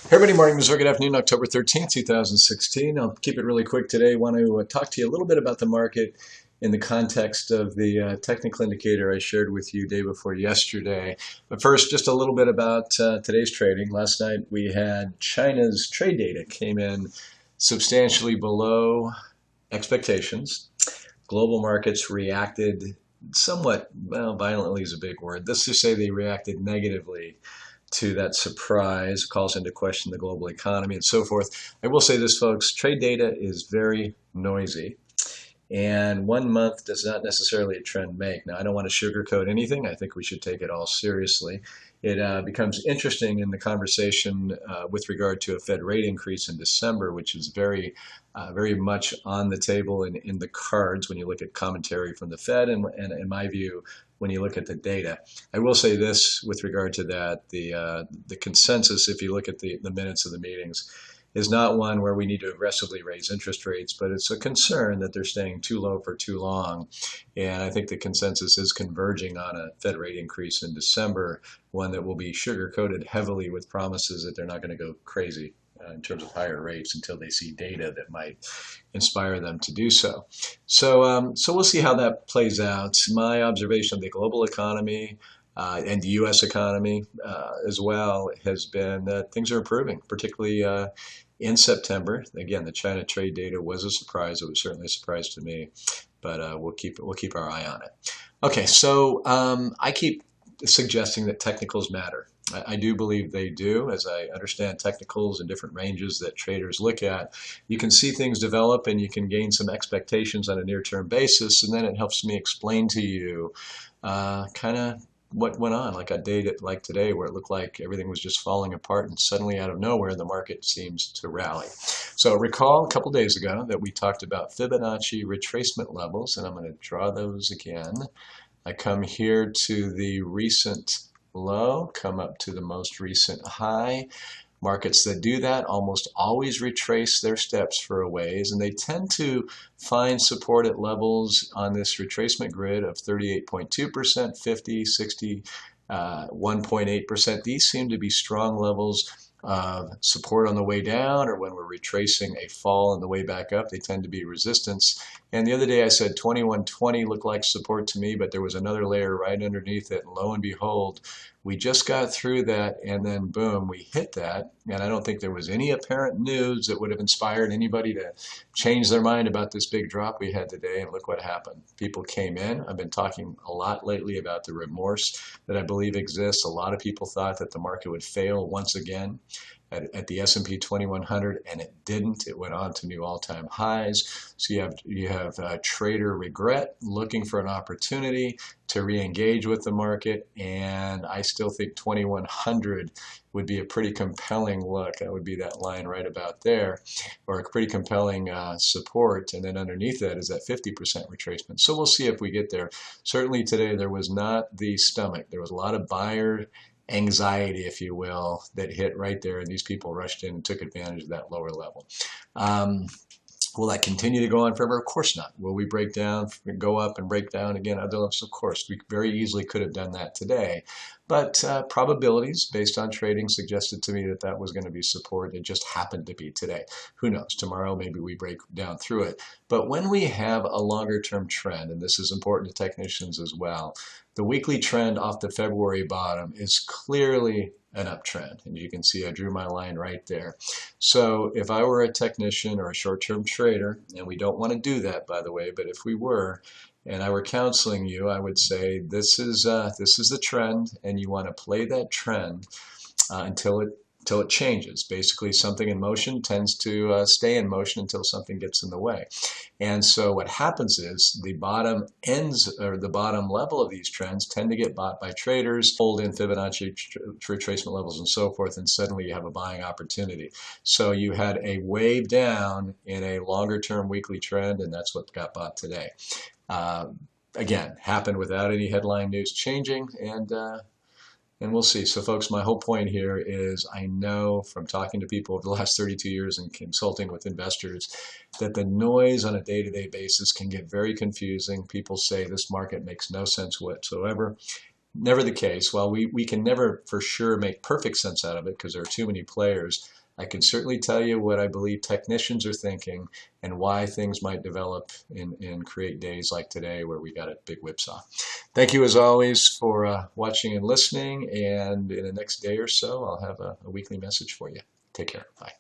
Hey everybody, morning, Missouri. Good afternoon, October 13th, 2016. I'll keep it really quick today. I want to talk to you a little bit about the market in the context of the technical indicator I shared with you day before yesterday. But first, just a little bit about today's trading. Last night we had China's trade data came in substantially below expectations. Global markets reacted somewhat, well, violently is a big word. Let's just say they reacted negatively to that surprise, calls into question the global economy and so forth. I will say this, folks, trade data is very noisy. And 1 month does not necessarily a trend make. Now, I don't want to sugarcoat anything. I think we should take it all seriously. It becomes interesting in the conversation with regard to a Fed rate increase in December, which is very much on the table and in the cards when you look at commentary from the Fed and in my view, when you look at the data. I will say this with regard to that, the consensus, if you look at the minutes of the meetings, is not one where we need to aggressively raise interest rates, but it's a concern that they're staying too low for too long. And I think the consensus is converging on a Fed rate increase in December, one that will be sugar-coated heavily with promises that they're not going to go crazy in terms of higher rates until they see data that might inspire them to do so. So we'll see how that plays out. My observation of the global economy and the U.S. economy as well has been that things are improving, particularly in September. Again, the China trade data was a surprise. It was certainly a surprise to me, but we'll keep our eye on it. Okay, so I keep suggesting that technicals matter. I do believe they do. As I understand technicals and different ranges that traders look at, you can see things develop and you can gain some expectations on a near-term basis, and then it helps me explain to you kind of what went on, like a day like today where it looked like everything was just falling apart and suddenly out of nowhere the market seems to rally. So recall a couple days ago that we talked about Fibonacci retracement levels, and I'm going to draw those again. I come here to the recent low, come up to the most recent high. Markets that do that almost always retrace their steps for a ways, and they tend to find support at levels on this retracement grid of 38.2%, 50, 60, 1.8%. These seem to be strong levels of support on the way down, or when we're retracing a fall on the way back up, they tend to be resistance. And the other day I said 2120 looked like support to me, but there was another layer right underneath it. And lo and behold, we just got through that, and then boom, we hit that. And I don't think there was any apparent news that would have inspired anybody to change their mind about this big drop we had today. And look what happened. People came in. I've been talking a lot lately about the remorse that I believe exists. A lot of people thought that the market would fail once again at the S&P 2100, and it didn't. It went on to new all-time highs. So you have trader regret, looking for an opportunity to re-engage with the market, and I still think 2100 would be a pretty compelling look. That would be that line right about there, or a pretty compelling support, and then underneath that is that 50% retracement. So we'll see if we get there. Certainly today there was not the stomach. There was a lot of buyer anxiety, if you will, that hit right there, and these people rushed in and took advantage of that lower level. Will that continue to go on forever? Of course not. Will we break down, go up and break down again other levels? Of course. We very easily could have done that today. But probabilities based on trading suggested to me that that was going to be support. It just happened to be today. Who knows? Tomorrow maybe we break down through it. But when we have a longer term trend, and this is important to technicians as well, the weekly trend off the February bottom is clearly an uptrend. And you can see I drew my line right there. So if I were a technician or a short-term trader, and we don't want to do that, by the way, but if we were, and I were counseling you, I would say this is the trend, and you want to play that trend until it changes. Basically, something in motion tends to stay in motion until something gets in the way. And so what happens is the bottom ends, or the bottom level of these trends tend to get bought by traders, hold in Fibonacci retracement levels and so forth, and suddenly you have a buying opportunity. So you had a wave down in a longer term weekly trend, and that's what got bought today. Again, happened without any headline news changing, and we'll see. So folks, my whole point here is I know from talking to people over the last 32 years and consulting with investors that the noise on a day-to-day basis can get very confusing. People say this market makes no sense whatsoever. never the case. While we can never for sure make perfect sense out of it because there are too many players, I can certainly tell you what I believe technicians are thinking and why things might develop and create days like today where we got a big whipsaw. Thank you as always for watching and listening. And in the next day or so, I'll have a weekly message for you. Take care. Bye.